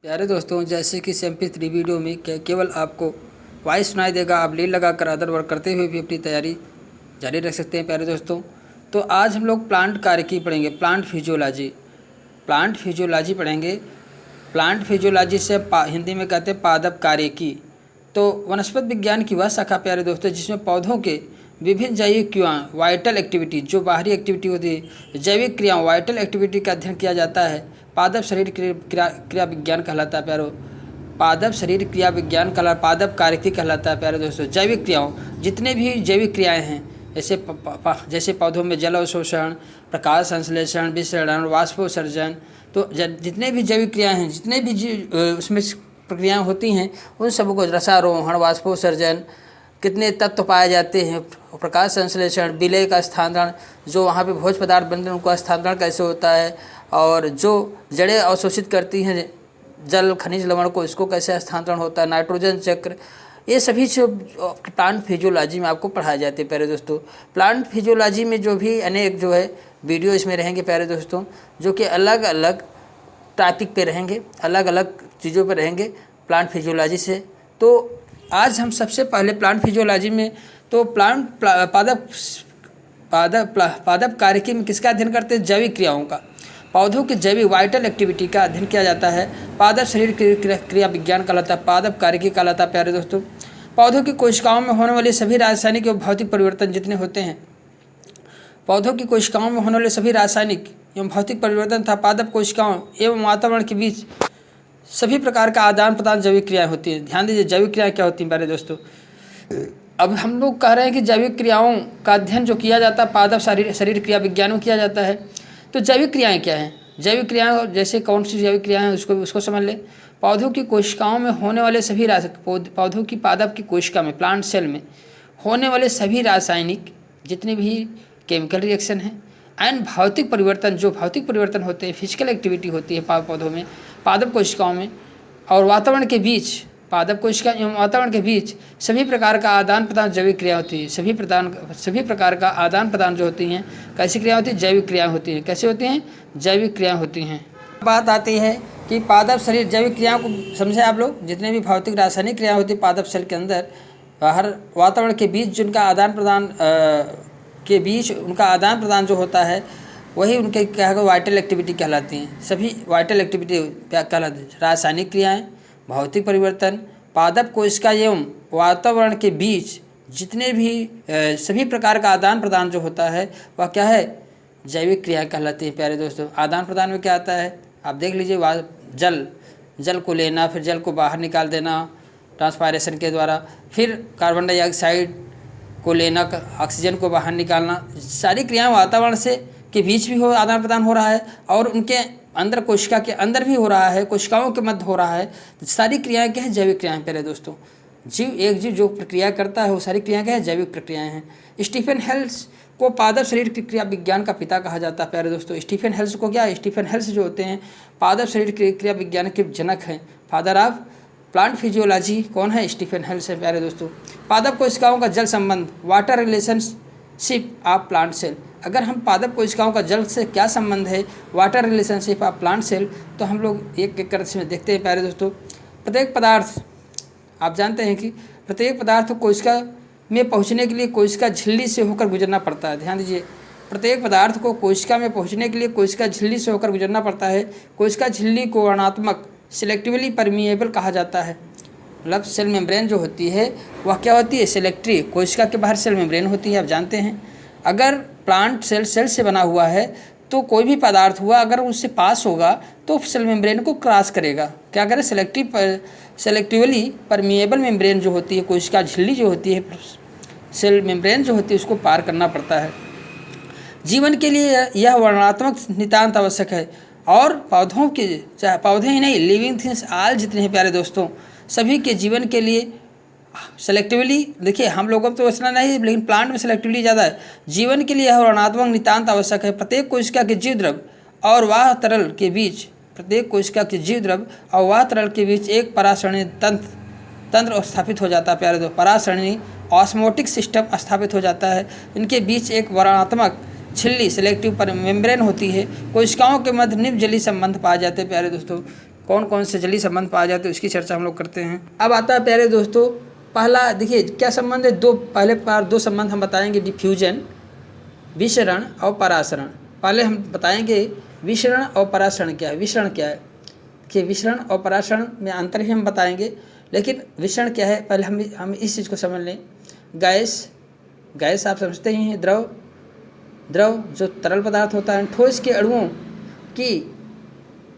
प्यारे दोस्तों, जैसे कि MP3 वीडियो में केवल आपको वॉइस सुनाई देगा, आप लीड लगाकर अदर वर्क करते हुए भी अपनी तैयारी जारी रख सकते हैं। प्यारे दोस्तों, तो आज हम लोग प्लांट कार्यकी पढ़ेंगे, प्लांट फिजियोलॉजी पढ़ेंगे। प्लांट फिजियोलॉजी से हिंदी में कहते हैं पादप कार्यकी। तो वनस्पति विज्ञान की वह शाखा प्यारे दोस्तों जिसमें पौधों के विभिन्न जैविक क्रियाएँ, वाइटल एक्टिविटी, जो बाहरी एक्टिविटी होती है, जैविक क्रियाओं, वाइटल एक्टिविटी का अध्ययन किया जाता है। पादप शरीर क्रिया विज्ञान कहलाता है प्यारो। पादप शरीर क्रिया विज्ञान कहलाता, पादप कार्यकी कहलाता है प्यारे दोस्तों। जैविक क्रियाओं, जितने भी जैविक क्रियाएं हैं, जैसे पौधों में जल अवशोषण, प्रकाश संश्लेषण, विसरण, वाष्पोत्सर्जन, तो जितने भी जैविक क्रियाएं हैं, जितने भी उसमें प्रक्रियाएं होती हैं, उन सबको रसारोहण, वाष्पोत्सर्जन, कितने तत्व पाए जाते हैं, प्रकाश संश्लेषण, विलय का स्थानांतरण, जो वहाँ पे भोज्य पदार्थ बनते हैं उनका स्थानांतरण कैसे होता है, और जो जड़ें अवशोषित करती हैं जल खनिज लवण को, इसको कैसे स्थानांतरण होता है, नाइट्रोजन चक्र, ये सभी जो प्लांट फिजियोलॉजी में आपको पढ़ाए जाते हैं प्यारे दोस्तों। प्लांट फिजियोलॉजी में जो भी अनेक जो है वीडियो इसमें रहेंगे प्यारे दोस्तों, जो कि अलग अलग टॉपिक पे रहेंगे, अलग अलग चीज़ों पे रहेंगे प्लांट फिजियोलॉजी से। तो आज हम सबसे पहले प्लांट फिजियोलॉजी में तो पादप कार्यकी में किसका अध्ययन करते हैं? जैविक क्रियाओं का। पौधों की जैविक वाइटल एक्टिविटी का अध्ययन किया जाता है। पादप शरीर क्रिया विज्ञान कहलाता है, पादप कार्यकी कहलाता है प्यारे दोस्तों। पौधों की कोशिकाओं में होने वाले सभी रासायनिक एवं भौतिक परिवर्तन जितने होते हैं, पौधों की कोशिकाओं में होने वाले सभी रासायनिक एवं भौतिक परिवर्तन तथा पादप कोशिकाओं एवं वातावरण के बीच सभी प्रकार का आदान प्रदान जैविक क्रियाएं होती हैं। ध्यान दीजिए, जैविक क्रियाएं क्या होती हैं प्यारे दोस्तों। अब हम लोग कह रहे हैं कि जैविक क्रियाओं का अध्ययन जो किया जाता है पादप शरीर क्रिया विज्ञान में किया जाता है। तो जैविक क्रियाएं क्या हैं? जैविक क्रियाएं जैसे कौन सी जैविक क्रियाएं हैं उसको समझ लें। पौधों की कोशिकाओं में होने वाले सभी पौधों की पादप की कोशिका में, प्लांट सेल में होने वाले सभी रासायनिक जितने भी केमिकल रिएक्शन हैं एंड भौतिक परिवर्तन, जो भौतिक परिवर्तन होते हैं, फिजिकल एक्टिविटी होती है पौधों में, पादप कोशिकाओं में और वातावरण के बीच, पादप कोशिका एवं वातावरण के बीच सभी प्रकार का आदान प्रदान जैविक क्रिया होती है। सभी प्रकार का आदान प्रदान जो होती हैं, कैसी क्रिया होती है? जैविक क्रिया होती हैं। कैसे होती हैं? जैविक क्रिया होती हैं। बात आती है कि पादप शरीर जैविक क्रियाओं को समझे आप लोग, जितने भी भौतिक रासायनिक क्रिया होती है पादप सेल के अंदर, हर वातावरण के बीच जिनका आदान प्रदान जो होता है, वही उनके क्या है वाइटल एक्टिविटी कहलाती हैं। सभी वाइटल एक्टिविटी क्या कहलाती है? रासायनिक क्रियाएं, भौतिक परिवर्तन, पादप कोशिका एवं वातावरण के बीच जितने भी सभी प्रकार का आदान प्रदान जो होता है वह क्या है? जैविक क्रिया कहलाती है प्यारे दोस्तों। आदान प्रदान में क्या आता है? आप देख लीजिए, जल को लेना, फिर जल को बाहर निकाल देना ट्रांसपायरेशन के द्वारा, फिर कार्बन डाइऑक्साइड को लेना, ऑक्सीजन को बाहर निकालना, सारी क्रियाएं वातावरण से के बीच भी आदान प्रदान हो रहा है और उनके अंदर कोशिका के अंदर भी हो रहा है, कोशिकाओं के मध्य हो रहा है। तो सारी क्रियाएं क्या है? जैविक क्रियाएं प्यारे दोस्तों। एक जीव जो प्रक्रिया करता है वो सारी क्रियाएं क्या है? जैविक प्रक्रियाएं हैं। स्टीफन हेल्स को पादप शरीर क्रिया विज्ञान का पिता कहा जाता है प्यारे दोस्तों। स्टीफन हेल्स को क्या है? स्टीफन हेल्स जो होते हैं पादप शरीर क्रिया विज्ञान के जनक हैं, फादर ऑफ प्लांट फिजियोलॉजी कौन है? स्टीफन हेल्स है प्यारे दोस्तों। पादप कोशिकाओं का जल संबंध, water relationship of plant cell. अगर हम पादप कोशिकाओं का जल से क्या संबंध है, water relationship of plant cell, तो हम लोग एक एक करके इसमें देखते हैं प्यारे दोस्तों। प्रत्येक पदार्थ, आप जानते हैं कि प्रत्येक पदार्थ को कोशिका में पहुंचने के लिए कोशिका झिल्ली से होकर गुजरना पड़ता है। ध्यान दीजिए, प्रत्येक पदार्थ को कोशिका में पहुंचने के लिए कोशिका झिल्ली से होकर गुजरना पड़ता है। कोशिका झिल्ली को वर्णात्मक, सिलेक्टिवली परमिएबल कहा जाता है। मतलब सेल मेम्ब्रेन जो होती है वह क्या होती है? सिलेक्टरी। कोशिका के बाहर सेल मेम्ब्रेन होती है, आप जानते हैं। अगर प्लांट सेल से बना हुआ है तो कोई भी पदार्थ हुआ अगर उससे पास होगा तो सेल मेम्ब्रेन को क्रॉस करेगा। क्या करें? सेलेक्टिवली परमिएबल मेम्ब्रेन जो होती है, कोशिका झिल्ली जो होती है, सेल मेम्ब्रेन जो होती है, उसको पार करना पड़ता है। जीवन के लिए यह वर्णनात्मक नितांत आवश्यक है। और पौधों के, चाहे पौधे ही नहीं, लिविंग थिंग्स आल जितने हैं प्यारे दोस्तों, सभी के जीवन के लिए सेलेक्टिवली, देखिए हम लोगों को तो इतना नहीं, लेकिन प्लांट में सेलेक्टिवली ज़्यादा है। जीवन के लिए यह वर्णनात्मक नितांत आवश्यक है। प्रत्येक कोशिका के जीव द्रव और वाह तरल के बीच, प्रत्येक कोशिका के जीव द्रव और वाह तरल के बीच एक परासरणी तंत्र स्थापित हो जाता है प्यारे दोस्तों। परासरणी ऑस्मोटिक सिस्टम स्थापित हो जाता है। इनके बीच एक वर्णात्मक झिल्ली, सिलेक्टिव पर मेम्ब्रेन होती है। कोशिकाओं के मध्य निम्न जलीय संबंध पाए जाते हैं प्यारे दोस्तों। कौन कौन से जलीय संबंध पाए जाते हैं उसकी चर्चा हम लोग करते हैं। अब आता है प्यारे दोस्तों पहला, देखिए क्या संबंध है, पहले दो संबंध हम बताएंगे, डिफ्यूजन, विसरण और परासरण। पहले हम बताएंगे विसरण और परासरण क्या है। विसरण क्या है, देखिए विसरण और परासरण में अंतर ही हम बताएंगे, लेकिन विसरण क्या है पहले हम इस चीज़ को समझ लें। गैस आप समझते ही हैं, द्रव जो तरल पदार्थ होता है, ठोस के अणुओं की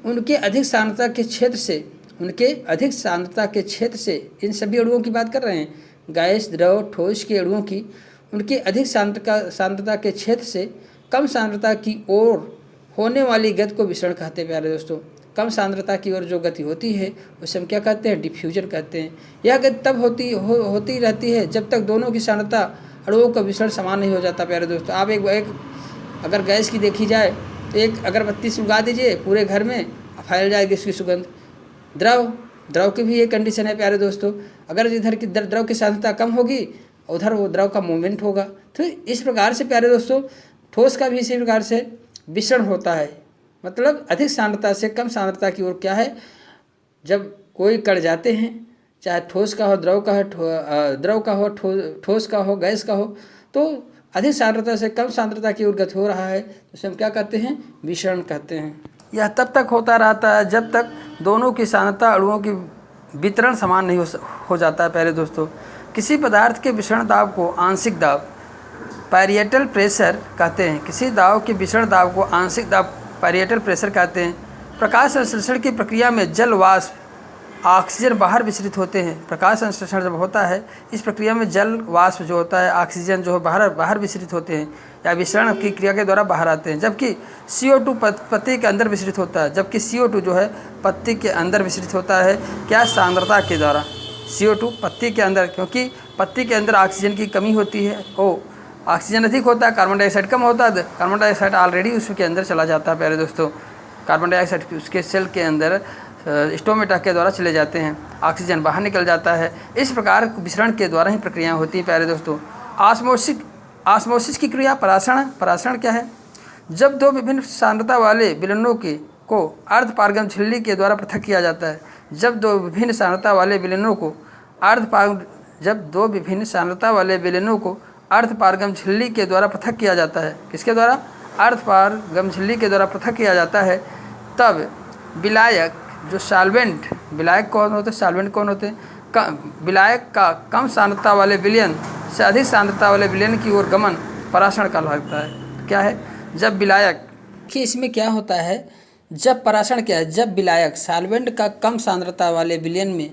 उनके अधिक सांद्रता के क्षेत्र से इन सभी अणुओं की बात कर रहे हैं। गैस, द्रव, ठोस के अणुओं की उनके अधिक सांद्रता के क्षेत्र से कम सांद्रता की ओर होने वाली गति को विसरण कहते हैं। प्यारे दोस्तों, कम सांद्रता की ओर जो गति होती है उसे हम क्या कहते हैं, डिफ्यूजन कहते हैं। यह गति तब होती रहती है जब तक दोनों की सांद्रता अणुओं का विसरण समान नहीं हो जाता। प्यारे दोस्तों, आप एक अगर गैस की देखी जाए तो एक अगरबत्ती सुलगा दीजिए, पूरे घर में फैल जाएगी इसकी सुगंध। द्रव की भी एक कंडीशन है प्यारे दोस्तों, अगर इधर की द्रव की सांद्रता कम होगी उधर वो द्रव का मूवमेंट होगा। तो इस प्रकार से प्यारे दोस्तों ठोस का भी इसी प्रकार से विसरण होता है, मतलब अधिक सांद्रता से कम सांद्रता की ओर क्या है, जब कोई कण जाते हैं, चाहे ठोस का हो, द्रव का हो, ठोस का हो, गैस का हो, तो अधिक सांद्रता से कम सांद्रता की ओर गति हो रहा है तो उसे हम क्या कहते हैं, विसरण कहते हैं। यह तब तक होता रहता है जब तक दोनों की सांद्रता अणुओं की वितरण समान नहीं हो जाता है। प्यारे दोस्तों, किसी पदार्थ के विसरण दाब को आंशिक दाब, पैरिएटल प्रेशर कहते हैं। किसी दाब के विसरण दाब को आंशिक दाब, पैरिएटल प्रेशर कहते हैं। प्रकाश संश्लेषण की प्रक्रिया में जल, वाष्प, ऑक्सीजन बाहर विसरित होते हैं। प्रकाश संश्लेषण जब होता है इस प्रक्रिया में जल, वाष्प जो होता है, ऑक्सीजन जो है बाहर विसरित होते हैं या विसरण की क्रिया के द्वारा बाहर आते हैं, जबकि CO2 पत्ती के अंदर विसरित होता है। जबकि CO2 जो है पत्ती के अंदर विसरित होता है, क्या, सांद्रता के द्वारा। CO2 पत्ती के अंदर, क्योंकि पत्ती के अंदर ऑक्सीजन की कमी होती है, ऑक्सीजन अधिक होता है, कार्बन डाइऑक्साइड कम होता है। कार्बन डाइऑक्साइड ऑलरेडी उसके अंदर चला जाता है। प्यारे दोस्तों, कार्बन डाइऑक्साइड उसके सेल के अंदर स्टोमेटा के द्वारा चले जाते हैं, ऑक्सीजन बाहर निकल जाता है। इस प्रकार विसरण के द्वारा ही प्रक्रियाएं होती हैं। प्यारे दोस्तों, ऑस्मोसिस की क्रिया, परासरण क्या है, जब दो विभिन्न सांद्रता वाले विलयनों को अर्धपारगम झिल्ली के द्वारा पृथक किया जाता है। जब दो विभिन्न सांद्रता वाले विलयनों को अर्धपारगम झिल्ली के द्वारा पृथक किया जाता है, किसके द्वारा, अर्धपारगम झिल्ली के द्वारा पृथक किया जाता है, तब विलायक जो सॉल्वेंट, विलायक कौन होते हैं, सॉल्वेंट कौन होते हैं, विलायक का कम सांद्रता वाले विलयन से अधिक सांद्रता वाले विलयन की ओर गमन परासरण कहलाता है। क्या है, जब विलायक कि इसमें क्या होता है, जब परासरण क्या है, जब विलायक सॉल्वेंट का कम सांद्रता वाले विलयन में,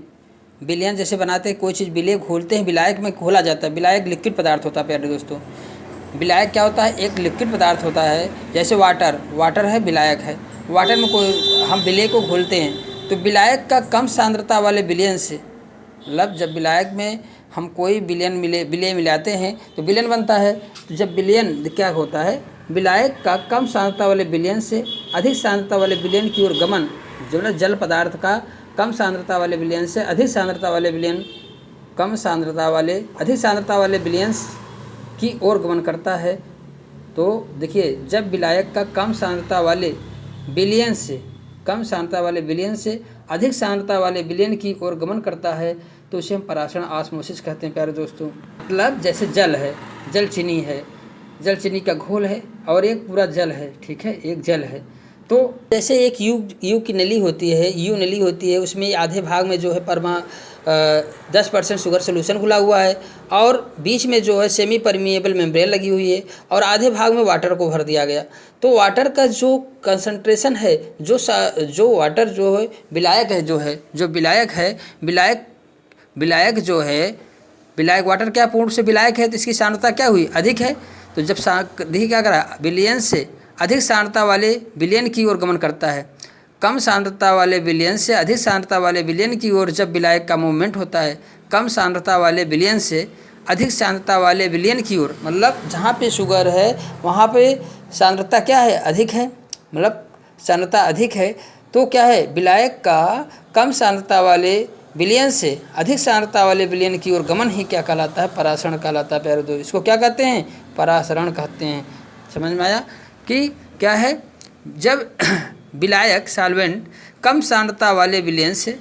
विलयन जैसे बनाते हैं, कोई चीज़ विलय घोलते हैं, विलायक में घोला जाता है। विलायक लिक्विड पदार्थ होता है। प्यारे दोस्तों, विलायक क्या होता है, एक लिक्विड पदार्थ होता है। जैसे वाटर है, विलायक है। वाटर में कोई हम विलय को घोलते हैं तो विलायक का कम सांद्रता वाले विलयन से, मतलब जब विलायक में हम कोई विलय मिलाते हैं तो विलयन बनता है। तो जब विलयन क्या होता है, विलायक का कम सांद्रता वाले विलयन से अधिक सांद्रता वाले विलयन की ओर गमन, जो ना जल पदार्थ का कम सांद्रता वाले विलयन से अधिक सांद्रता वाले विलयन, अधिक सांद्रता वाले विलयन की ओर गमन करता है। तो देखिए, जब विलायक का कम सांद्रता वाले विलयन से अधिक सांद्रता वाले विलयन की ओर गमन करता है तो उसे हम परासरण, ऑस्मोसिस कहते हैं। प्यारे दोस्तों, मतलब जैसे जल है, जल चीनी का घोल है और एक पूरा जल है, ठीक है, एक जल है। तो जैसे एक यू की नली होती है, उसमें आधे भाग में जो है 10% शुगर सोल्यूशन घुला हुआ है और बीच में जो है सेमी परमिएबल मेम्ब्रेन लगी हुई है और आधे भाग में वाटर को भर दिया गया। तो वाटर का जो कंसंट्रेशन है, जो वाटर जो है विलायक वाटर क्या पूर्ण से विलायक है, तो इसकी सांद्रता क्या हुई, अधिक है। तो जब देखिए क्या करा, विलयन से अधिक सांद्रता वाले विलयन की ओर गमन करता है। कम सांद्रता वाले विलयन से अधिक सांद्रता वाले विलयन की ओर जब विलायक का मूवमेंट होता है, कम सांद्रता वाले विलयन से अधिक सांद्रता वाले विलयन की ओर, मतलब जहाँ पे शुगर है वहाँ पे सांद्रता क्या है, अधिक है, मतलब सांद्रता अधिक है। तो क्या है, विलायक का कम सांद्रता वाले विलयन से अधिक सांद्रता वाले विलयन की ओर गमन ही क्या कहलाता है, परासरण कहलाता है। प्यारे दोस्तों, इसको क्या कहते हैं, परासरण कहते हैं। समझ में आया कि क्या है, जब विलायक सॉल्वेंट कम सांद्रता वाले विलयन से,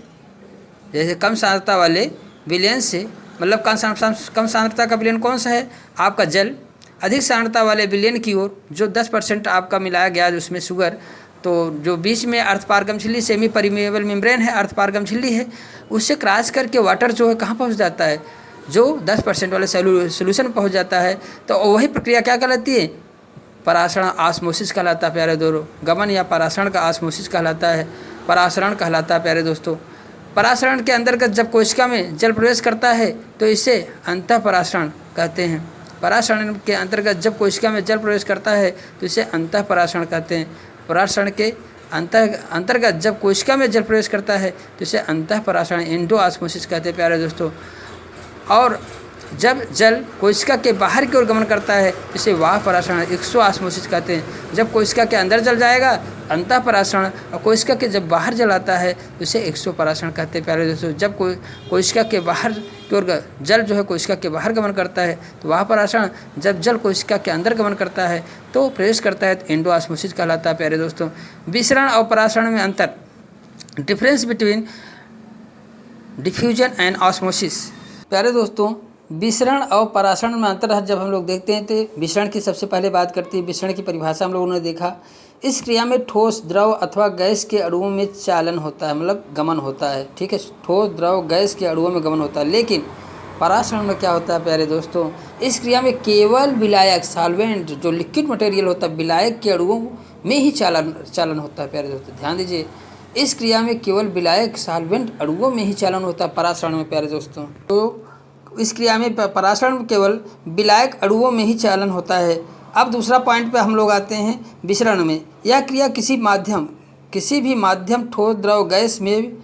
जैसे कम सांद्रता वाले विलयन से मतलब कम सांद्रता का विलयन कौन सा है? आपका जल। अधिक सांद्रता वाले विलयन की ओर जो 10% आपका मिलाया गया उसमें शुगर, तो जो बीच में अर्धपारगम झिल्ली सेमी परमिएबल मेम्ब्रेन है, अर्धपारगम झिल्ली है, उससे क्रॉस करके वाटर जो है कहाँ पहुँच जाता है? जो 10% वाले सोल्यूशन में पहुँच जाता है। तो वही प्रक्रिया क्या कहलाती है? परासरण ऑस्मोसिस कहलाता है प्यारे दोस्तों। गमन या परासरण का ऑस्मोसिस कहलाता है, परासरण कहलाता है प्यारे दोस्तों। परासरण के अंतर्गत जब कोशिका में जल प्रवेश करता है तो इसे अंतः परासरण कहते हैं। परासरण के अंतर्गत जब कोशिका में जल प्रवेश करता है तो इसे अंतः परासरण कहते हैं। परासरण के अंतर्गत जब कोशिका में जल प्रवेश करता है तो इसे अंतः परासरण एंडो ऑस्मोसिस कहते हैं प्यारे दोस्तों। और जब जल कोशिका के बाहर की ओर गमन करता है इसे वाह परासरण एक्सो ऑस्मोसिस कहते हैं। जब कोशिका के अंदर जल जाएगा अंतः परासरण, और कोशिका के जब बाहर जल आता है तो इसे एक्सो परासरण कहते हैं प्यारे दोस्तों। जब कोशिका के बाहर की ओर जल जो है कोशिका के बाहर गमन करता है तो वाह परासरण, जब जल कोशिका के अंदर गमन करता है तो प्रवेश करता है तो एंडो ऑस्मोसिस कहलाता है प्यारे दोस्तों। विसरण और परासरण में अंतर, difference between diffusion and osmosis. प्यारे दोस्तों, विसरण और परासरण में अंतर जब हम लोग देखते हैं तो विसरण की सबसे पहले बात करते हैं। विसरण की परिभाषा हम लोगों ने देखा, इस क्रिया में ठोस द्रव अथवा गैस के अणुओं में चालन होता है, मतलब गमन होता है। ठीक है, ठोस द्रव गैस के अणुओं में गमन होता है। लेकिन परासरण में क्या होता है प्यारे दोस्तों? इस क्रिया में केवल विलायक सॉल्वेंट जो लिक्विड मटेरियल होता है विलायक के अणुओं में ही चालन होता है प्यारे दोस्तों। ध्यान दीजिए, इस क्रिया में केवल विलायक सॉल्वेंट अणुओं में ही चालन होता है परासरण में प्यारे दोस्तों। तो इस क्रिया में परासरण में केवल विलायक अणुओं में ही चालन होता है। अब दूसरा पॉइंट पे हम लोग आते हैं विसरण में। यह क्रिया किसी भी माध्यम ठोस द्रव गैस में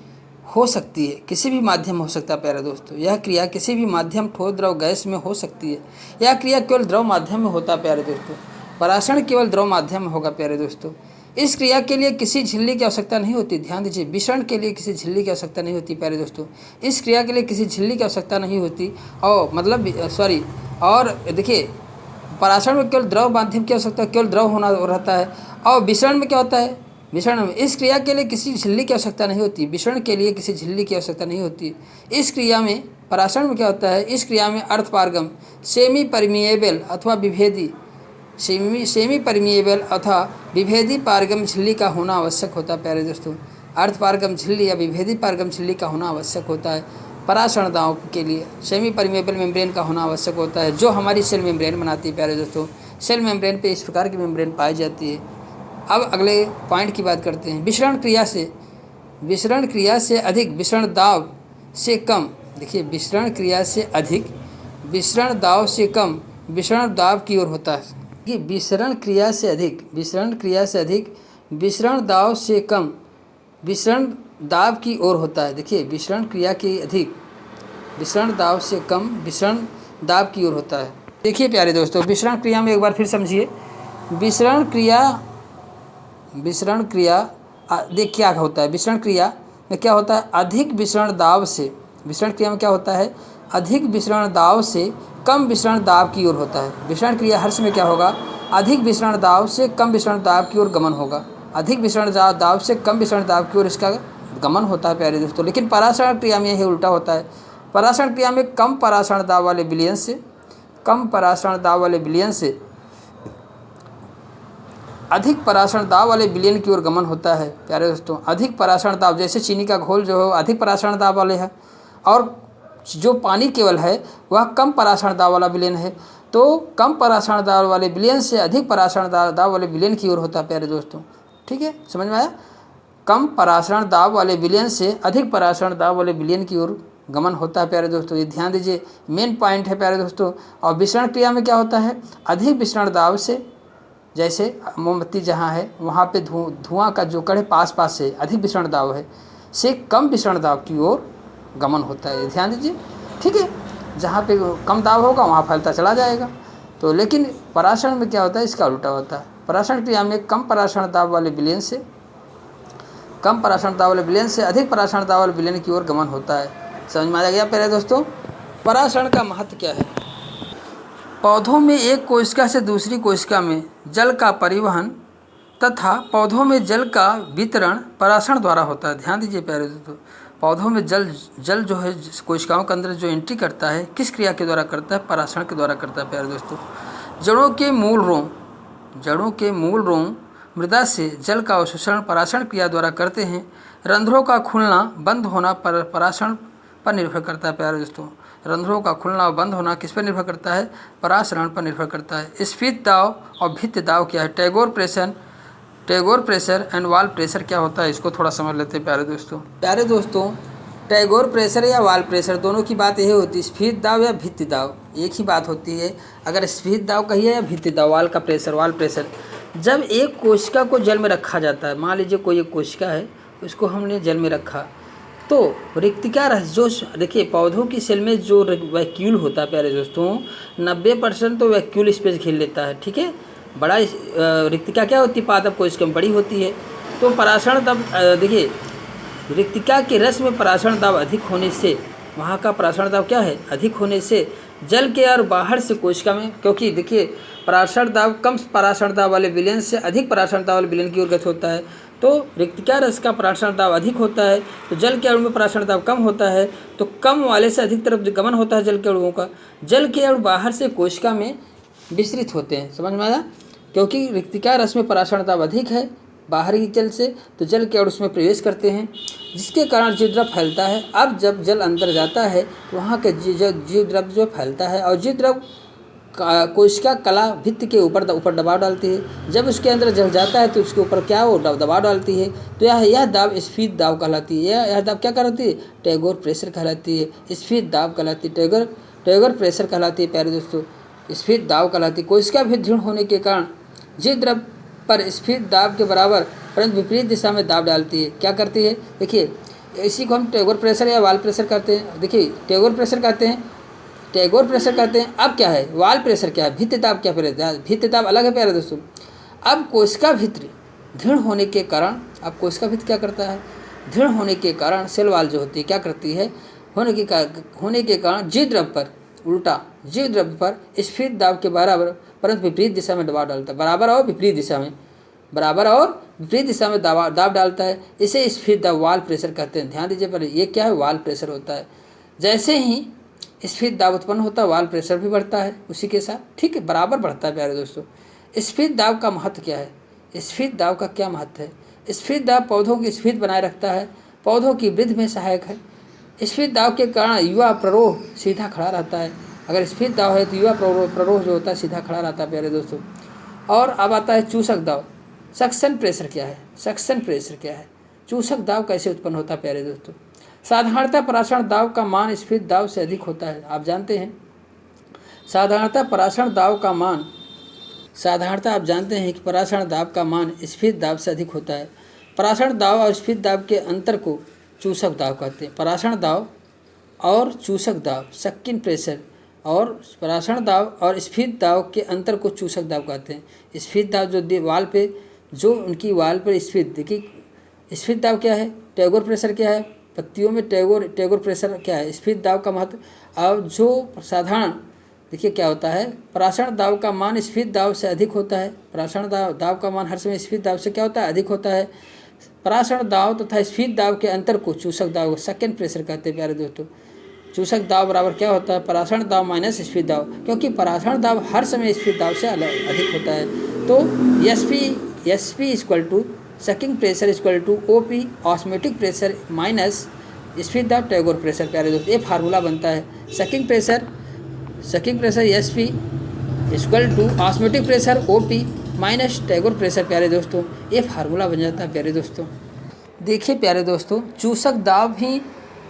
हो सकती है। किसी भी माध्यम हो सकता है प्यारे दोस्तों। यह क्रिया किसी भी माध्यम ठोस द्रव गैस में हो सकती है। यह क्रिया केवल द्रव माध्यम में होता है प्यारे दोस्तों। परासरण केवल द्रव माध्यम में होगा प्यारे दोस्तों। इस क्रिया के लिए किसी झिल्ली की आवश्यकता नहीं होती। ध्यान दीजिए, विसरण के लिए किसी झिल्ली की आवश्यकता नहीं होती प्यारे दोस्तों। इस क्रिया के लिए किसी झिल्ली की आवश्यकता नहीं होती और देखिए, परासरण में केवल द्रव माध्यम की आवश्यकता, केवल द्रव होना रहता है। और विसरण में क्या होता है? विसरण में इस क्रिया के लिए किसी झिल्ली की आवश्यकता नहीं होती। विसरण के लिए किसी झिल्ली की आवश्यकता नहीं होती। इस क्रिया में परासरण में क्या होता है? इस क्रिया में अर्धपारगम सेमी परमिएबल अथवा विभेदी सेमी परमिएबल अथवा विभेदी पारगम झिल्ली का होना आवश्यक होता है प्यारे दोस्तों। अर्धपारगम झिल्ली या विभेदी पारगम झिल्ली का होना आवश्यक होता है परासरण दाव के लिए। सेमी परमिएबल मेम्ब्रेन का होना आवश्यक होता है जो हमारी सेल मेम्ब्रेन बनाती है प्यारे दोस्तों। सेल मेम्ब्रेन पे इस प्रकार की मेम्ब्रेन पाई जाती है। अब अगले पॉइंट की बात करते हैं। विसरण क्रिया से अधिक विसरण दाव से कम, देखिए विसरण क्रिया से अधिक विसरण दाव से कम विसरण दाव की ओर होता है। कि विसरण क्रिया से अधिक विसरण दाव से कम विसरण दाव की ओर होता है। देखिए, विसरण क्रिया के अधिक विसरण दाव से कम विसरण दाव की ओर होता है। देखिए प्यारे दोस्तों, विसरण क्रिया में एक बार फिर समझिए। विसरण क्रिया देख क्या होता है? विसरण क्रिया में क्या होता है? अधिक विसरण दाव से, विसरण क्रिया में क्या होता है? अधिक विसरण दाव से कम विसरण दाब की ओर होता है। विसरण क्रिया हर समय क्या होगा? अधिक विसरण दाब से कम विसरण दाब की ओर गमन होगा। अधिक विसरण दाब से कम विसरण दाब की ओर इसका गमन होता है प्यारे दोस्तों। लेकिन परासरण क्रिया में यह उल्टा होता है। परासरण क्रिया में कम परासरण दाब वाले विलयन से अधिक परासरण दाब वाले विलयन की ओर गमन होता है प्यारे दोस्तों। अधिक परासरण दाब, जैसे चीनी का घोल जो है अधिक परासरण दाब वाले है और जो पानी केवल है वह कम परासरण दाब वाला विलयन है। तो कम परासरण दाब वाले विलयन से अधिक परासरण दाब वाले विलयन की ओर होता है प्यारे दोस्तों। ठीक है, समझ में आया? कम परासरण दाब वाले विलयन से अधिक परासरण दाब वाले विलयन की ओर गमन होता है प्यारे दोस्तों। ये ध्यान दीजिए, मेन पॉइंट है प्यारे दोस्तों। और विसरण क्रिया में क्या होता है? अधिक विसरण दाब से, जैसे मोमबत्ती जहाँ है वहाँ पे धुआं का जो कण पास से अधिक विसरण दाब है से कम विसरण दाब की ओर गमन होता है। ध्यान दीजिए, ठीक है। जहाँ पे कम दाब होगा वहाँ फैलता चला जाएगा। तो लेकिन परासरण में क्या होता है? इसका उल्टा होता है। परासरण क्रिया में कम परासरण दाब वाले विलयन से अधिक परासरण दाब वाले विलयन की ओर गमन होता है। समझ में आ गया प्यारे दोस्तों? परासरण का महत्व क्या है? पौधों में एक कोशिका से दूसरी कोशिका में जल का परिवहन तथा पौधों में जल का वितरण पराशरण द्वारा होता है। ध्यान दीजिए प्यारे दोस्तों, पौधों में जल जो है कोशिकाओं के अंदर जो एंट्री करता है किस क्रिया के द्वारा करता है? पराशरण के द्वारा करता है प्यारे दोस्तों। जड़ों के मूल रोम मृदा से जल का अवशोषण पराशरण क्रिया द्वारा करते हैं। रंध्रों का खुलना बंद होना पराशरण पर निर्भर करता है प्यारे दोस्तों। रंध्रों का खुलना और बंद होना किस पर निर्भर करता है? पराशरण पर निर्भर करता है। स्फीत दाब और भित्ति दाब क्या है? टैगोर प्रेशर एंड वाल प्रेशर क्या होता है? इसको थोड़ा समझ लेते हैं प्यारे दोस्तों। टैगोर प्रेशर या वाल प्रेशर दोनों की बात यही होती है, स्फीत दाब या भित्ति दाब एक ही बात होती है। अगर स्फीत दाब कहिए या भित्ति दाब, वाल प्रेशर। जब एक कोशिका को जल में रखा जाता है, मान लीजिए कोई एक कोशिका है, उसको हमने जल में रखा, तो रिक्तिका रस जो देखिए पौधों की सेल में जो वैक्यूल होता है प्यारे दोस्तों, 90% तो वैक्यूल स्पेस घेर लेता है। ठीक है, बड़ा रिक्तिका क्या होती है? पादप कोशिका में बड़ी होती है। तो पराशरण दाब देखिए रिक्तिका के रस में पराशरण दाब अधिक होने से, वहाँ का पराशरण दाब क्या है? अधिक होने से जल के और बाहर से कोशिका में, क्योंकि देखिए पराशरण दाब कम पराशरण दाब वाले विलयन से अधिक पराशरण दाब वाले विलयन की ओर गति होता है। तो रिक्तिका रस का पराशरण दाब अधिक होता है, तो जल के अणु में पराशरण दाब कम होता है, तो कम वाले से अधिक तरफ गमन होता है जल के अणुओं का। जल के अणु बाहर से कोशिका में विस्तृत होते हैं, समझ में आया? क्योंकि रिक्तिका रस में पराशरण दाब अधिक है बाहरी जल से, तो जल के अणु उसमें प्रवेश करते हैं, जिसके कारण जीवद्रव फैलता है। अब जब जल अंदर जाता है तो वहाँ के जीवद्रव जो फैलता है, और जीवद्रव कोशिका कला भित्ति के ऊपर दबाव डालती है। जब उसके अंदर जल जाता है तो उसके ऊपर क्या वो दबाव डालती है, तो यह दाब स्फीत दाब कहलाती है। यह दाब क्या कहलाती है? टैगोर प्रेशर कहलाती है, स्फीत दाब कहलाती है, टैगोर प्रेशर कहलाती है प्यारे दोस्तों, स्फीत दाब कहलाती है। कोशिका भी दृढ़ होने के कारण जीवद्रव पर स्फीत दाब के बराबर परंतु विपरीत दिशा में दाब डालती है। क्या करती है? देखिए इसी को हम टैगोर प्रेशर या वाल प्रेशर कहते हैं। देखिए टैगोर प्रेशर कहते हैं। अब क्या है? वाल प्रेशर क्या है? भित्ति दाब क्या है? भित्ति दाब अलग है प्यारे दोस्तों। अब कोशिका भित्ति दृढ़ होने के कारण, अब कोशिका भित्ति क्या करता है? दृढ़ होने के कारण सेल वाल जो होती है क्या करती है? होने के कारण जीवद्रव पर उल्टा जीवद्रव पर स्फीत दाब के बराबर परंतु विपरीत दिशा में दबाव डालता है। बराबर और विपरीत दिशा में दाब डालता है। इसे स्फीत दाब वाल प्रेशर कहते हैं। ध्यान दीजिए, पर ये क्या है? वाल प्रेशर होता है। जैसे ही स्फीत दाब उत्पन्न होता है, वाल प्रेशर भी बढ़ता है उसी के साथ। ठीक है, बराबर बढ़ता है प्यारे दोस्तों। स्फीत दाब का महत्व क्या है? स्फीत दाब का क्या महत्व है? स्फीत दाब पौधों की स्फीत बनाए रखता है, पौधों की वृद्धि में सहायक है। स्फीत दाब के कारण युवा प्ररोह सीधा खड़ा रहता है। अगर स्फीत दाब है तो युवा प्ररोह जो होता है सीधा खड़ा रहता है प्यारे दोस्तों। और अब आता है चूसक दाब। सक्शन प्रेशर क्या है? चूसक दाब कैसे उत्पन्न होता है प्यारे दोस्तों? साधारणतः पराशरण दाब का मान स्फीत दाब से अधिक होता है। आप जानते हैं साधारणतः आप जानते हैं कि पराशरण दाब का मान स्फीत दाब से अधिक होता है। पराशरण दाब और स्फीत दाब के अंतर को चूसक दाब कहते हैं। पराशरण दाब और चूसक दाब, सक्किन प्रेशर, और पराशरण दाब और स्फीत दाब के अंतर को चूसक दाब कहते हैं। स्फीत दाब जो वाल पे जो उनकी वाल पर स्फीत, देखिए स्फीत दाब क्या है? टैगोर प्रेशर क्या है? पत्तियों में टैगोर प्रेशर क्या है? स्फीत दाब का महत्व। अब जो साधारण देखिए क्या होता है? पराशरण दाब का मान स्फीत दाब से अधिक होता है। पराशरण दाब का मान हर समय स्फीत दाब से क्या होता है? अधिक होता है। पराशरण दाब तथा स्फीत दाब के अंतर को चूसक दाब, सेकेंड प्रेशर कहते हैं प्यारे दोस्तों। चूसक दाब बराबर क्या होता है? पराशरण दाब माइनस स्फीत दाब, क्योंकि पराशरण दाब हर समय स्फीत दाब से अधिक होता है। तो SP equal to sucking pressure equal to OP osmotic pressure minus स्फीत दाब टैगोर प्रेशर प्यारे दोस्तों। ये फार्मूला बनता है। Sucking pressure SP equal to osmotic pressure OP minus turgor pressure प्यारे दोस्तों। ये फार्मूला बन जाता है प्यारे दोस्तों। देखिए प्यारे दोस्तों, चूसक दाब ही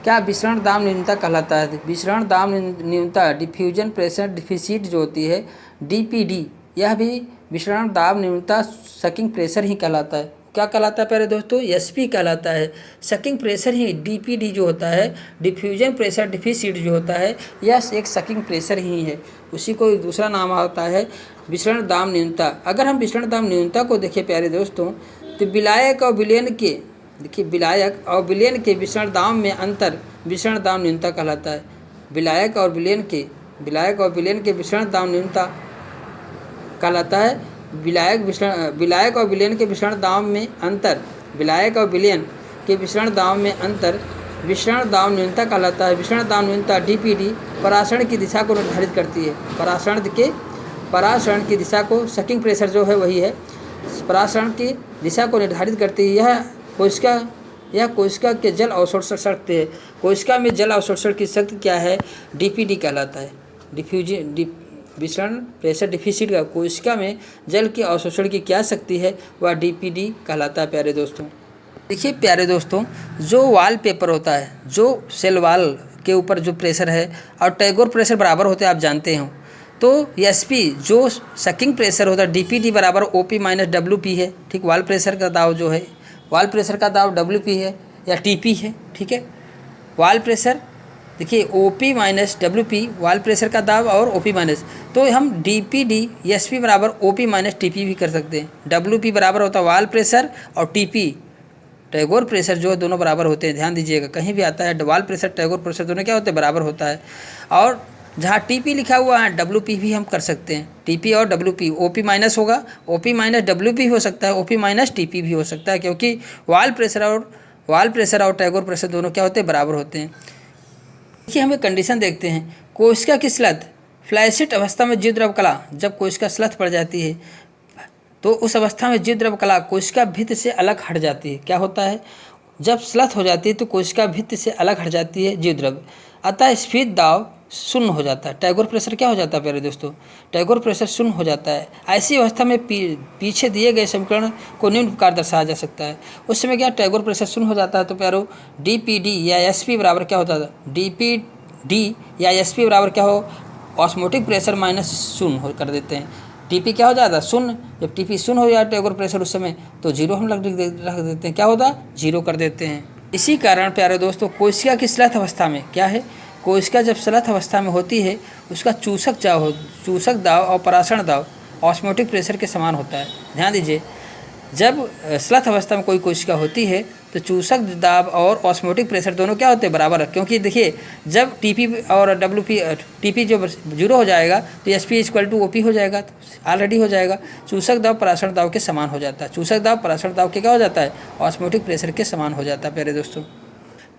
क्या विसरण दाब न्यूनता कहलाता है। विसरण दाब न्यूनता डिफ्यूजन प्रेशर डिफिसिट जो होती है डीपीडी, यह भी विसरण दाब न्यूनता सकिंग प्रेशर ही कहलाता है। क्या कहलाता है प्यारे दोस्तों? एसपी कहलाता है। सकिंग प्रेशर ही डीपीडी जो होता है, डिफ्यूजन प्रेशर डिफिसिट जो होता है, यह एक सकिंग प्रेशर ही है। उसी को दूसरा नाम आता है विसरण दाब न्यूनता। अगर हम विसरण दाब न्यूनता को देखें प्यारे दोस्तों, तो विलायक और विलयन के विसरण दाब में अंतर विसरण दाब न्यूनता कहलाता है। विलायक और विलयन के विसरण दाब न्यूनता कहलाता है। विलायक और विलयन के विसरण दाब में अंतर, विलायक और विलयन के विसरण दाब में अंतर विसरण दाब न्यूनता कहलाता है। विसरण दाब न्यूनता डीपीडी परासरण की दिशा को निर्धारित करती है। परासरण की दिशा को, सकिंग प्रेशर जो है वही है, परासरण की दिशा को निर्धारित करती है। यह कोशिका के जल अवशोषण शक्ति है। कोशिका में जल अवशोषण की शक्ति क्या है? डीपीडी कहलाता है। विसरण प्रेशर डिफिसिट का कोशिका में जल के अवशोषण की क्या शक्ति है? वह डीपीडी कहलाता है। प्यारे दोस्तों, देखिए प्यारे दोस्तों, जो वॉल पेपर होता है, जो सेल वॉल के ऊपर जो प्रेशर है और टैगोर प्रेशर बराबर होते हैं, आप जानते हो। तो एसपी जो सकिंग प्रेशर होता है डीपीडी बराबर ओपी माइनस डब्ल्यूपी है। ठीक, वॉल प्रेशर का दाव जो है, वॉल प्रेशर का दाव डब्ल्यूपी है या टीपी है। ठीक है, वॉल प्रेशर देखिए OP minus WP wall pressure का दाव और ओपी माइनस, तो हम डीपीडी एसपी बराबर ओपी माइनस टीपी भी कर सकते हैं। डब्ल्यूपी बराबर होता है वॉल प्रेशर और टीपी टैगोर प्रेशर जो है दोनों बराबर होते हैं। ध्यान दीजिएगा, कहीं भी आता है वॉल प्रेशर टैगोर प्रेशर दोनों क्या होते हैं? बराबर होता है। और जहाँ टीपी लिखा हुआ है डब्ल्यूपी भी हम कर सकते हैं। टीपी और डब्ल्यूपी, ओपी माइनस होगा, ओपी माइनस डब्ल्यूपी हो सकता है, ओपी माइनस टीपी भी हो सकता है, क्योंकि वॉल प्रेशर और टैगोर प्रेशर दोनों क्या होते हैं? बराबर होते हैं। देखिए हमें कंडीशन देखते हैं। कोशिका की स्लथ फ्लैसिड अवस्था में जीव द्रव कला, जब कोशिका स्लथ पड़ जाती है तो उस अवस्था में जीव द्रव कला कोशिका भित्ति से अलग हट जाती है। क्या होता है? जब स्लथ हो जाती है तो कोशिका भित्ति से अलग हट जाती है जीव द्रव, अतः स्फीत दाब शून्य हो जाता है। टैगोर प्रेशर क्या हो जाता है प्यारे दोस्तों? टैगोर प्रेशर शून्य हो जाता है। ऐसी अवस्था में पीछे दिए गए समीकरण को निम्न प्रकार दर्शाया जा सकता है। उस समय क्या टैगोर प्रेशर शून्य हो जाता है? तो प्यारो डीपीडी या एसपी बराबर क्या होता था? डीपीडी या एसपी बराबर क्या हो? ऑस्मोटिक प्रेशर माइनस शून्य कर देते हैं। टीपी क्या हो जाता? शून्य। जब टीपी शून्य हो जाए टैगोर प्रेशर उस समय, तो जीरो हम रख देते हैं। क्या होता? जीरो कर देते हैं। इसी कारण प्यारे दोस्तों, कोशिका की स्लथ अवस्था में क्या है? कोशिका जब स्लथ अवस्था में होती है उसका चूसक दाव और परासरण दाव ऑस्मोटिक प्रेशर के समान होता है। ध्यान दीजिए, जब स्लथ अवस्था में कोई कोशिका होती है तो चूसक दाब और ऑस्मोटिक प्रेशर दोनों क्या होते हैं? बराबर। क्योंकि देखिए जब टीपी और डब्ल्यूपी टीपी जो जीरो हो जाएगा तो एसपी इक्वल टू ओपी हो जाएगा, ऑलरेडी हो जाएगा। चूसक दाब परासरण दाव के समान हो जाता है। चूसक दाब परासरण दाव के क्या हो जाता है? ऑस्मोटिक प्रेशर के समान हो जाता है प्यारे दोस्तों।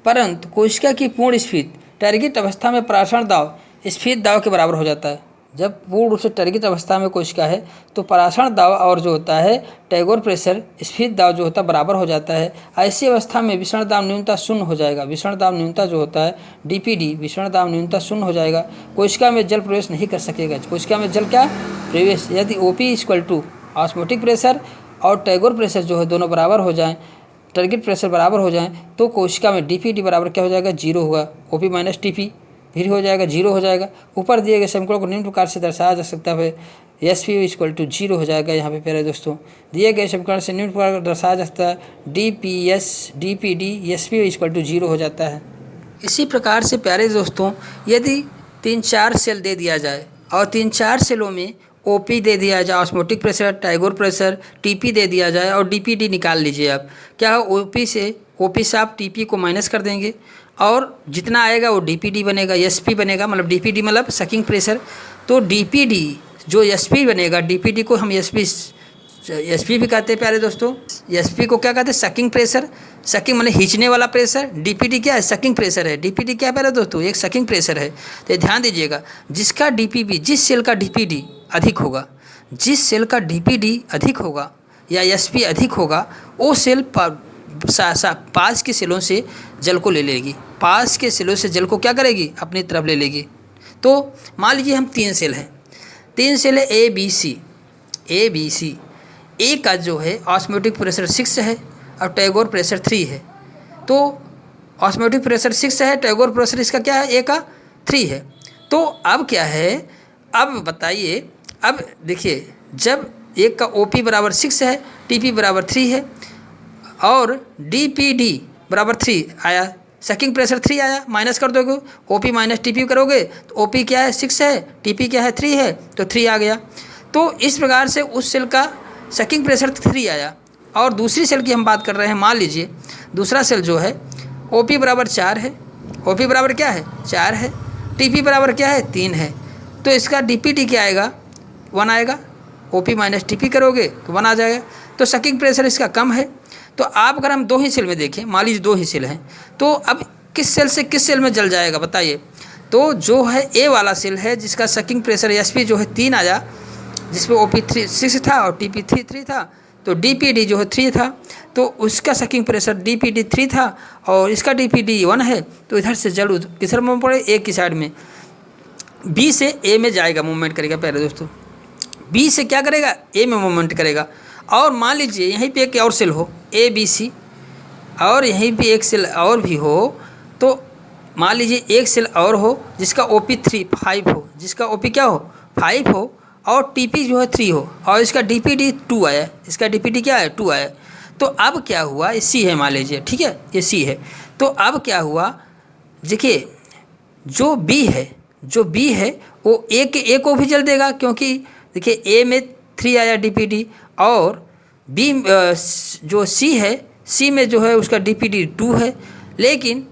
परंतु कोशिका की पूर्ण स्फीत टारगेट अवस्था में परासरण दाव स्फीत दाव के बराबर हो जाता है। जब पूर्ण रूप से टारगेट अवस्था में कोशिका है तो परासरण दाव और जो होता है टैगोर प्रेशर स्फीत दाव जो होता है बराबर हो जाता है। ऐसी अवस्था में विसरण दाब न्यूनता शून्य हो जाएगा। विसरण दाब न्यूनता जो होता है डीपीडी, विसरण दाब न्यूनता शून्य हो जाएगा। कोशिका में जल प्रवेश नहीं कर सकेगा। कोशिका में जल क्या प्रवेश, यदि OP equal to osmotic pressure और टैगोर प्रेशर जो है दोनों बराबर हो जाएँ, टारगेट प्रेशर बराबर हो जाए, तो कोशिका में डीपीडी बराबर क्या हो जाएगा? जीरो होगा। ओपी माइनस टीपी फिर हो जाएगा, जीरो हो जाएगा। ऊपर दिए गए समीकरण को निम्न प्रकार से दर्शाया जा सकता है। एसपी इक्वल टू जीरो हो जाएगा। यहाँ पे प्यारे दोस्तों दिए गए समीकरण से निम्न प्रकार दर्शाया जा सकता है। DPD SP equal to zero हो जाता है। इसी प्रकार से प्यारे दोस्तों, यदि 3-4 सेल दे दिया जाए और 3-4 सेलों में ओपी दे दिया जाए, osmotic pressure, turgor pressure, TP दे दिया जाए और डीपीडी निकाल लीजिए आप, क्या ओपी से आप टीपी को माइनस कर देंगे और जितना आएगा वो डीपीडी बनेगा, एसपी बनेगा। मतलब डीपीडी मतलब सकिंग प्रेशर, तो डीपीडी जो एसपी बनेगा, डीपीडी को हम एसपी भी कहते हैं प्यारे दोस्तों। एसपी को क्या कहते हैं? Sucking pressure. सकिंग मतलब खींचने वाला प्रेशर। डीपीडी क्या है? सकिंग प्रेशर है। डीपीडी क्या है प्यारे दोस्तों? एक सकिंग प्रेशर है। तो ध्यान दीजिएगा, जिसका डीपीबी, जिस सेल का डीपीडी अधिक होगा, जिस सेल का डीपीडी अधिक होगा या एसपी अधिक होगा, वो सेल पास के सेलों से जल को ले लेगी। पास के सेलों से जल को क्या करेगी? अपनी तरफ ले लेगी। तो मान लीजिए हम 3 सेल हैं, 3 सेल है ए बी सी। ए का जो है ऑस्मोटिक प्रेशर 6 है और टैगोर प्रेशर 3 है। तो ऑस्मोटिक प्रेशर 6 है, टैगोर प्रेशर इसका क्या है? ए का 3 है। तो अब क्या है? अब बताइए, अब देखिए, जब एक का ओपी बराबर 6 है, टीपी बराबर 3 है और डीपीडी बराबर 3 आया, सकिंग प्रेशर 3 आया, माइनस कर दोगे, ओपी माइनस टीपी करोगे तो ओपी क्या है? 6 है, टीपी क्या है? 3 है, तो 3 आ गया। तो इस प्रकार से उस सेल का सकिंग प्रेशर 3 आया। और दूसरी सेल की हम बात कर रहे हैं, मान लीजिए दूसरा सेल जो है ओपी बराबर 4 है, ओपी बराबर क्या है? 4 है, टीपी बराबर क्या है? 3 है। तो इसका डीपीटी क्या आएगा? 1 आएगा। OP माइनस TP करोगे तो 1 आ जाएगा। तो सकिंग प्रेशर इसका कम है। तो आप अगर हम 2 ही सेल में देखें, मान लीजिए 2 ही सेल हैं, तो अब किस सेल से किस सेल में जल जाएगा बताइए। तो जो है A वाला सेल है जिसका सकिंग प्रेशर SP जो है 3 आया, जिसमें OP 6 था और TP 3 था, तो DPD जो है 3 था, तो उसका सकिंग प्रेशर DPD 3 था और इसका DPD 1 है। तो इधर से जल किधर में पड़े, A की साइड में, B से A में जाएगा, मूवमेंट करेगा प्यारे दोस्तों। B से क्या करेगा, A में मूवमेंट करेगा। और मान लीजिए यहीं पे एक और सेल हो ABC, और यहीं पे एक सेल और भी हो, तो मान लीजिए एक सेल और हो जिसका OP 5 हो, जिसका OP क्या हो 5 हो, और TP जो है 3 हो, और इसका DPD 2 आया, इसका DPD क्या है 2 आया। तो अब क्या हुआ, ये C है मान लीजिए, ठीक है, ये C है। तो अब क्या हुआ, देखिए जो B है वो A को भी जल देगा, क्योंकि देखिए A में 3 आया DPD, और B जो C है, C में जो है उसका DPD 2 है, लेकिन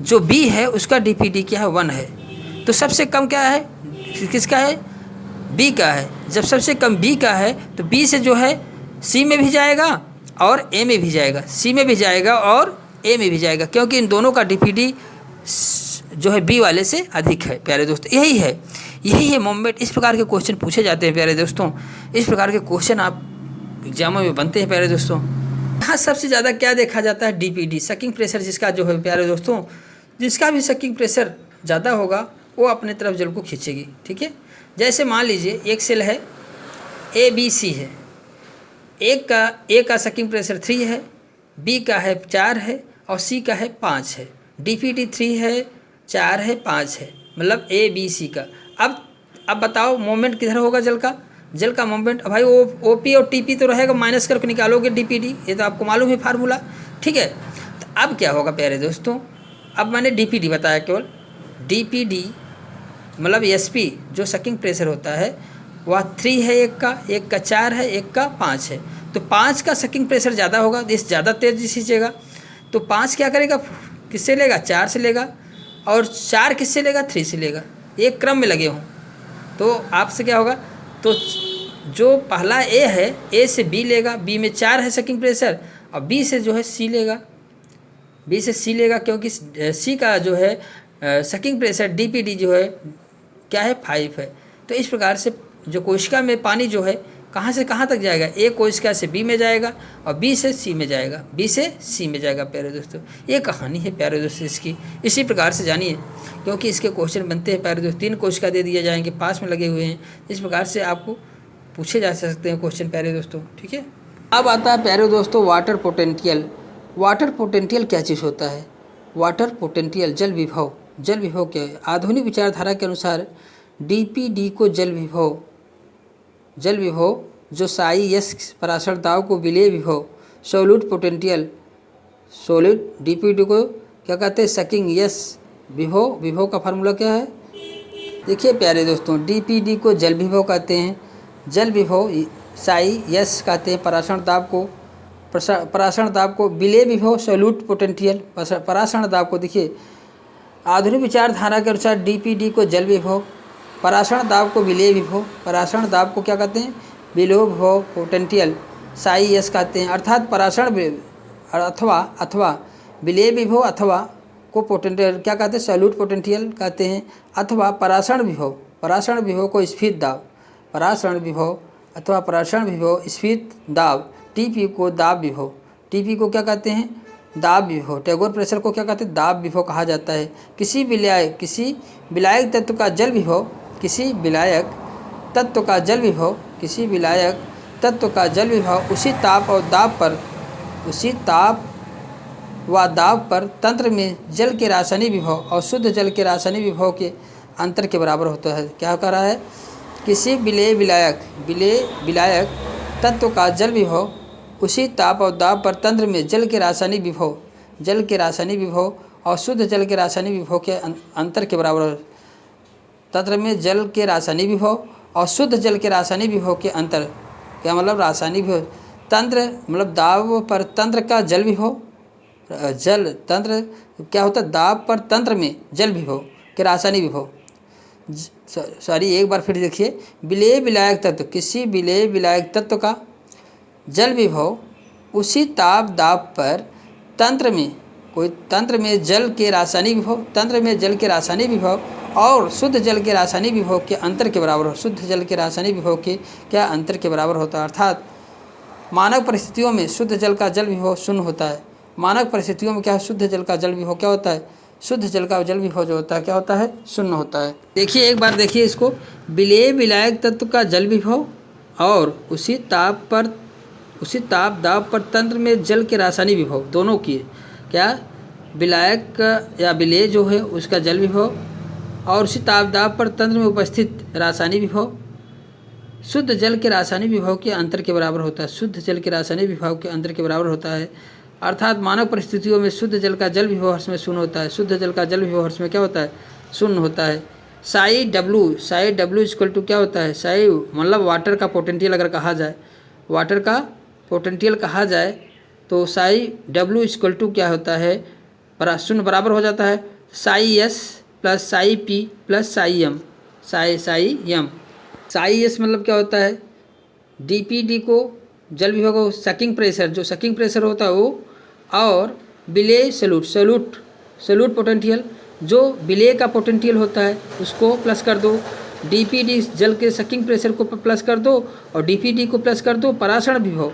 जो B है उसका DPD क्या है 1 है। तो सबसे कम क्या है, किसका है, B का है। जब सबसे कम B का है तो B से जो है C में भी जाएगा और A में भी जाएगा, C में भी जाएगा और A में भी जाएगा, क्योंकि इन दोनों का DPD जो है B वाले से अधिक है प्यारे दोस्तों। यही है मूवमेंट। इस प्रकार के क्वेश्चन पूछे जाते हैं प्यारे दोस्तों, इस प्रकार के क्वेश्चन आप एग्जामों में बनते हैं प्यारे दोस्तों। यहाँ सबसे ज़्यादा क्या देखा जाता है, DPD सकिंग प्रेशर, जिसका जो है प्यारे दोस्तों, जिसका भी सकिंग प्रेशर ज़्यादा होगा वो अपने तरफ जल को खींचेगी, ठीक है। जैसे मान लीजिए एक सेल है ABC है, A का सकिंग प्रेशर 3 है, B का है 4 है और C का है 5 है, DPD 3 है, 4 है, 5 है, मतलब ABC का। अब बताओ मोमेंट किधर होगा जल का मोमेंट। भाई वो OP और TP तो रहेगा, माइनस करके निकालोगे DPD, ये तो आपको मालूम है फार्मूला, ठीक है। तो अब क्या होगा प्यारे दोस्तों, अब मैंने DPD बताया केवल, DPD मतलब SP जो सकिंग प्रेशर होता है वह 3 है, एक का 4 है, एक का 5 है। तो 5 का सकिंग प्रेशर ज़्यादा होगा, इस ज़्यादा तेज़ी से खींचेगा। तो 5 क्या करेगा, किससे लेगा, 4 से लेगा, और 4 किससे लेगा, 3 से लेगा, एक क्रम में लगे हों। तो आपसे क्या होगा, तो जो पहला A है, A से B लेगा, B में 4 है सकिंग प्रेशर, और B से जो है C लेगा, क्योंकि C का जो है सकिंग प्रेशर DPD जो है क्या है 5 है। तो इस प्रकार से जो कोशिका में पानी जो है कहाँ से कहाँ तक जाएगा, A कोशिका से B में जाएगा और B से C में जाएगा, प्यारे दोस्तों। ये कहानी है प्यारे दोस्तों इसकी, इसी प्रकार से जानिए, क्योंकि इसके क्वेश्चन बनते हैं प्यारे दोस्तों। 3 कोशिका दे दिए जाएंगे, पास में लगे हुए हैं, इस प्रकार से आपको पूछे जा सकते हैं क्वेश्चन प्यारे दोस्तों, ठीक है। अब आता है प्यारे दोस्तों वाटर पोटेंशियल। वाटर पोटेंशियल क्या चीज़ होता है, वाटर पोटेंशियल जल विभव क्या है। आधुनिक विचारधारा के अनुसार DPD को जल विभव जो साई S पराशर दाब को विलेय विभव, सॉलिड पोटेंशियल DPD को क्या कहते हैं, सकिंग S विभव का फार्मूला क्या है, देखिए प्यारे दोस्तों, DPD को जल विभव कहते हैं, जल विभव साई S कहते हैं, पराशरण दाब को विलेय विभव, सॉलिड पोटेंशियल पराशरण दाब को। देखिए आधुनिक विचारधारा के अनुसार DPD को जल विभव, पराशरण दाब को विलेय विभव, पराशरण दाब को क्या कहते हैं, विलेय विभव पोटेंशियल साई S कहते हैं। अर्थात पराशरण अथवा विलेय विभव अथवा को पोटेंशियल क्या कहते हैं, सॉलिड पोटेंशियल कहते हैं, अथवा पराशरण विभव को स्फीत दाब, पराशरण विभव स्फीत दाब, TP को दाब विभव, TP को क्या कहते हैं, दाब विभव। टैगोर प्रेशर को क्या कहते हैं, दाब विभव कहा जाता है। किसी विलायक तत्व का जल विभव, किसी विलायक तत्व का जल विभव उसी ताप व दाब पर तंत्र में जल के रासायनिक विभव और शुद्ध जल के रासायनिक विभव के अंतर के बराबर होता है। क्या कह रहा है, किसी विलायक तत्व का जल विभव उसी ताप और दाब पर तंत्र में जल के रासायनिक विभव और शुद्ध जल के रासायनिक विभव के अंतर के बराबर। तंत्र में जल के रासायनिक विभव और शुद्ध जल के रासायनिक विभव के अंतर, क्या मतलब रासायनिक विभव, तंत्र मतलब दाब पर तंत्र का जल विभव, जल तंत्र क्या होता है, दाब पर तंत्र में जल विभव के रासायनिक विभव, सॉरी एक बार फिर देखिए, विलेय विलायक तत्व, किसी विलेय विलायक तत्व का जल विभव उसी ताप दाब पर तंत्र में जल के रासायनिक विभव, तंत्र में जल के रासायनिक विभव और शुद्ध जल के रासायनिक विभव के अंतर के बराबर हो। शुद्ध जल के रासायनिक विभव के क्या अंतर के बराबर होता है, अर्थात मानक परिस्थितियों में शुद्ध जल का जल विभव शून्य होता है। मानक परिस्थितियों में क्या शुद्ध जल का जल विभव क्या होता है, शुद्ध जल का जल विभव जो होता है क्या होता है, शून्य होता है। देखिए एक बार देखिए इसको, विलेय विलायक तत्व का जल विभव और उसी ताप दाब पर तंत्र में जल के रासायनिक विभव दोनों की, क्या विलायक या विलेय जो है उसका जल विभव और उसी ताप दाब पर तंत्र में उपस्थित रासायनिक विभव शुद्ध जल के रासायनिक विभव के अंतर के बराबर होता है। शुद्ध जल के रासायनिक विभव के अंतर के बराबर होता है, अर्थात मानक परिस्थितियों में शुद्ध जल का जल विभव हर्ष में शून्य होता है। शुद्ध जल का जल विभव हर्ष में क्या होता है, शून्य होता है। साई डब्ल्यू इक्वल टू क्या होता है, साई मतलब वाटर का पोटेंशियल अगर कहा जाए, वाटर का पोटेंशियल कहा जाए तो साई डब्ल्यू इक्वल टू क्या होता है, शून्य बराबर हो जाता है psi S plus psi P plus psi M. Psi S मतलब क्या होता है, डीपीडी को जल विभव को सकिंग प्रेशर, जो सकिंग प्रेशर होता है वो, और विलेय सल्यूट पोटेंशियल, जो विलेय का पोटेंशियल होता है उसको प्लस कर दो, डीपीडी जल के सकिंग प्रेशर को प्लस कर दो और डीपीडी को प्लस कर दो परासरण विभव,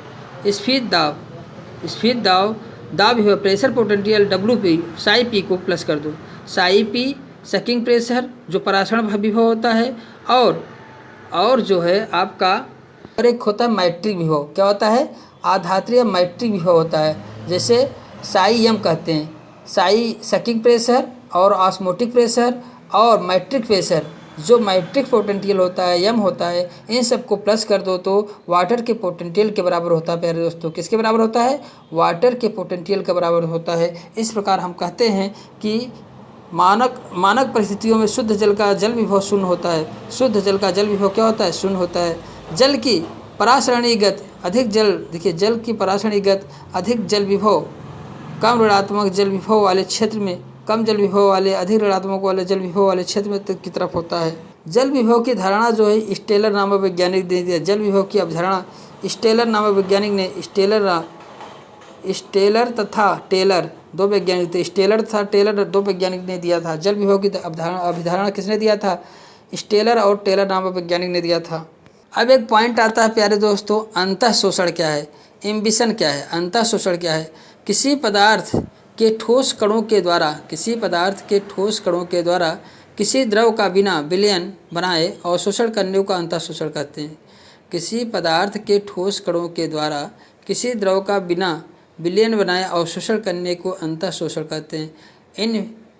स्फीत दाब विभव pressure potential W P Sai P को प्लस कर दो, साई पी सकिंग प्रेशर जो परासरण विभव होता है, और जो है आपका और एक होता है मैट्रिक विभव, क्या होता है, आधात्रीय मैट्रिक विभव होता है, जैसे साई एम कहते हैं, साई सकिंग प्रेशर और ऑस्मोटिक प्रेशर और मैट्रिक प्रेशर, जो मैट्रिक पोटेंशियल होता है एम होता है, इन सबको प्लस कर दो तो वाटर के पोटेंशियल के बराबर होता है। प्यारे दोस्तों किसके बराबर होता है, वाटर के पोटेंशियल के बराबर होता है। इस प्रकार हम कहते हैं कि मानक परिस्थितियों में शुद्ध जल का जल विभव शून्य होता है। शुद्ध जल का जल विभव क्या होता है, शून्य होता है। जल की परासरणीगत अधिक जल, देखिए जल की परासरणीगत अधिक जल विभव कम ऋणात्मक जल विभव वाले क्षेत्र में, कम जल विभव वाले अधिक ऋणात्मक वाले जल विभव वाले क्षेत्र में की तरफ होता है। जल विभव की धारणा जो है स्टेलर नामक वैज्ञानिक ने दिया। जल विभव की अवधारणा स्टेलर नामक वैज्ञानिक ने, स्टेलर तथा टेलर दो वैज्ञानिक थे, स्टेलर तथा टेलर दो वैज्ञानिक ने दिया था। जल विभव की अभिधारणा किसने दिया था, स्टेलर और टेलर नामक वैज्ञानिक ने दिया था। अब एक पॉइंट आता है प्यारे दोस्तों, अंतः शोषण क्या है, एम्बिशन क्या है, अंतः शोषण क्या है। किसी पदार्थ के ठोस कणों के द्वारा किसी द्रव का बिना विलयन बनाए अवशोषण करने को अंतः शोषण कहते हैं। किसी पदार्थ के ठोस कणों के द्वारा किसी द्रव का बिना विलयन बनाए अवशोषण करने को अंतः शोषण कहते हैं।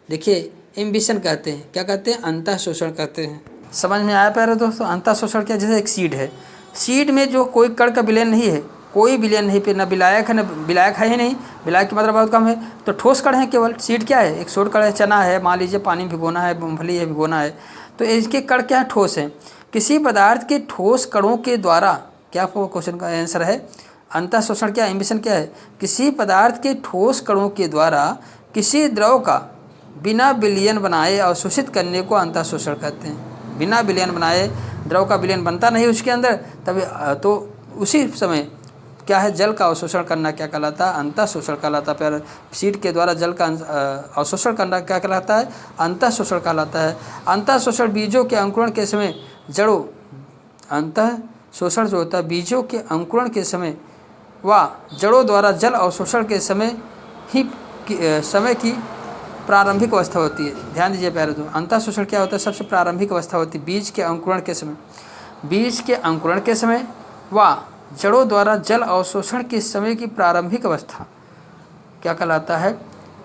देखिए एम्बिशन कहते हैं, क्या कहते हैं, अंतः शोषण कहते हैं। समझ में आया प्यारे दोस्तों, अंतः शोषण क्या, जैसे एक सीड है, सीड में जो कोई कण का विलयन नहीं है, कोई विलयन नहीं पे, ना विलायक है, ना विलायक है ही नहीं, विलायक की मात्रा बहुत कम है, तो ठोस कण है केवल। सीड क्या है, एक छोट कण है, चना है, मान लीजिए पानी में भिगोना है, मूंगफली है भिगोना है, तो इसके कण क्या है, ठोस है। किसी पदार्थ के ठोस कणों के द्वारा, क्या क्वेश्चन का आंसर है, अंतः शोषण क्या, एम्बिशन क्या है, किसी पदार्थ के ठोस कणों के द्वारा किसी द्रव का बिना विलयन बनाए अवशोषित करने को अंतः शोषण कहते हैं। बिना विलयन बनाए द्रव का विलयन बनता नहीं उसके अंदर, तभी तो उसी समय क्या है, जल का अवशोषण करना क्या कहलाता है, अंतः शोषण कहलाता है। फिर सीड के द्वारा जल का अवशोषण करना क्या कहलाता है, अंतः शोषण कहलाता है। अंतः शोषण बीजों के अंकुरण के समय जड़ों, अंतः शोषण जो होता है बीजों के अंकुरण के समय व जड़ों द्वारा जल अवशोषण के समय की प्रारंभिक अवस्था होती है। ध्यान दीजिए प्यारे दोस्तों, अंतः शोषण क्या होता है, सबसे प्रारंभिक अवस्था होती है बीज के अंकुरण के समय, बीज के अंकुरण के समय व जड़ों द्वारा जल अवशोषण के समय की प्रारंभिक अवस्था क्या कहलाता है,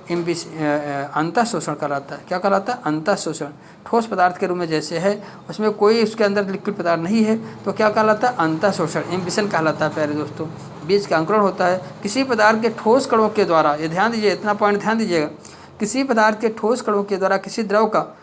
अंतः शोषण कहलाता है। क्या कहलाता है, अंतः शोषण। ठोस पदार्थ के रूप में जैसे है, उसमें कोई उसके अंदर लिक्विड पदार्थ नहीं है, तो क्या कहलाता है, अंतः शोषण, एम्बिशन कहलाता है। प्यारे दोस्तों बीज का अंकुरण होता है किसी पदार्थ के ठोस कणों के द्वारा, ये ध्यान दीजिए, इतना पॉइंट ध्यान दीजिएगा, किसी पदार्थ के ठोस कणों के द्वारा किसी द्रव का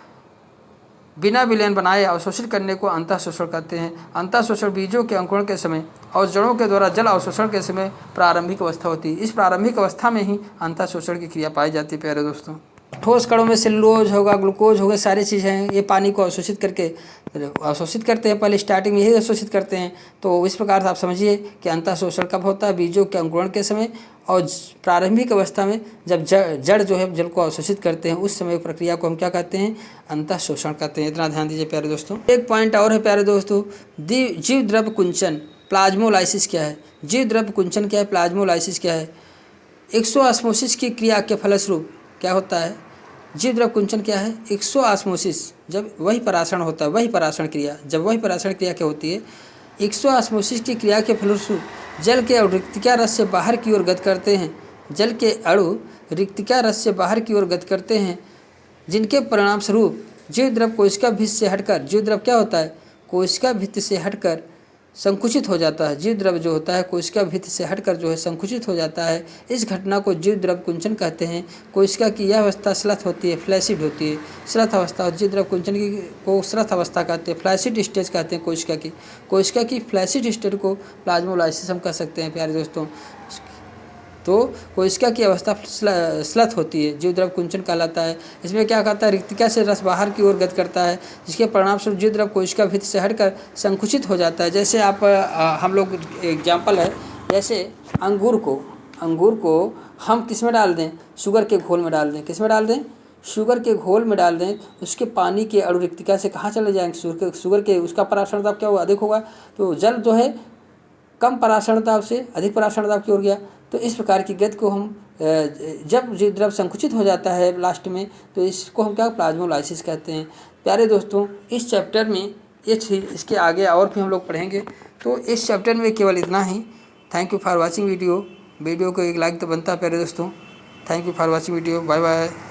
बिना विलयन बनाए अवशोषित करने को अंतः शोषण कहते हैं। अंतः शोषण बीजों के अंकुरण के समय और जड़ों के द्वारा जल अवशोषण के समय प्रारंभिक अवस्था होती है। इस प्रारंभिक अवस्था में ही अंतः शोषण की क्रिया पाई जाती है। प्यारे दोस्तों ठोस कणों में सेलुलोज होगा, ग्लूकोज होगा, सारी चीज़ें हैं, ये पानी को अवशोषित करते हैं। पहले स्टार्टिंग में यही अवशोषित करते हैं। तो इस प्रकार से आप समझिए कि अंतःशोषण कब होता है, बीजों के अंकुरण के समय और प्रारंभिक अवस्था में जब जड़ जो है जल को अवशोषित करते हैं, उस समय प्रक्रिया को हम क्या कहते हैं, अंतःशोषण कहते हैं। इतना ध्यान दीजिए प्यारे दोस्तों। एक पॉइंट और है प्यारे दोस्तों, जीव द्रव्य कुंचन प्लाज्मोलाइसिस क्या है। जीव द्रव्य कुंचन क्या है, प्लाज्मोलाइसिस क्या है। एक्सोऑस्मोसिस की क्रिया के फलस्वरूप क्या होता है, जीव द्रव्य कुंचन क्या है, एक्सोऑस्मोसिस, जब वही परासरण होता है, वही परासरण क्रिया, जब वही परासरण क्रिया क्या होती है, एक्सोऑस्मोसिस की क्रिया के फलस्वरूप जल के अणु रिक्तिका रस से बाहर की ओर गति करते हैं। जल के अणु रिक्तिका रस से बाहर की ओर गति करते हैं, जिनके परिणाम स्वरूप जीव द्रव्य कोशिका भित्ति से हटकर, जीव द्रव्य क्या होता है, कोशिका भित्ति से हटकर संकुचित हो जाता है। जीव द्रव्य जो होता है कोशिका भित्ति से हटकर जो है संकुचित हो जाता है। इस घटना को जीव द्रव्य कुंचन कहते हैं। कोशिका की यह अवस्था स्लथ होती है, फ्लैसिड होती है। स्लथ अवस्था, जीव द्रव्य कुंचन की को स्लथ अवस्था कहते हैं, फ्लैसिड स्टेज कहते हैं। कोशिका की फ्लैसिड स्टेज को प्लाज्मोलाइसिस हम कह सकते हैं प्यारे दोस्तों। तो कोशिका की अवस्था स्लथ होती है, जीव द्रव्य कुंचन कहलाता है। इसमें क्या कहता है, रिक्तिका से रस बाहर की ओर गति करता है, जिसके परिणाम स्वरूप जीव द्रव्य कोशिका भित्ति से हटकर संकुचित हो जाता है। जैसे आप हम लोग एग्जाम्पल है, जैसे अंगूर को हम किस में डाल दें, शुगर के घोल में डाल दें। किस में डाल दें, शुगर के घोल में डाल दें। उसके पानी के अणु रिक्तिका से कहाँ चले जाएंगे, शुगर के उसका परासरण दाब क्या होगा, अधिक होगा। तो जल जो है कम परासरण दाब से अधिक परासरण दाब की ओर गया। तो इस प्रकार की गति को हम जब जीव द्रव्य संकुचित हो जाता है लास्ट में, तो इसको हम क्या, प्लाज्मोलाइसिस कहते हैं। प्यारे दोस्तों, इस चैप्टर में इसके आगे और भी हम लोग पढ़ेंगे। तो इस चैप्टर में केवल इतना ही। Thank you for watching video को एक लाइक तो बनता है प्यारे दोस्तों। Thank you for watching video. Bye bye.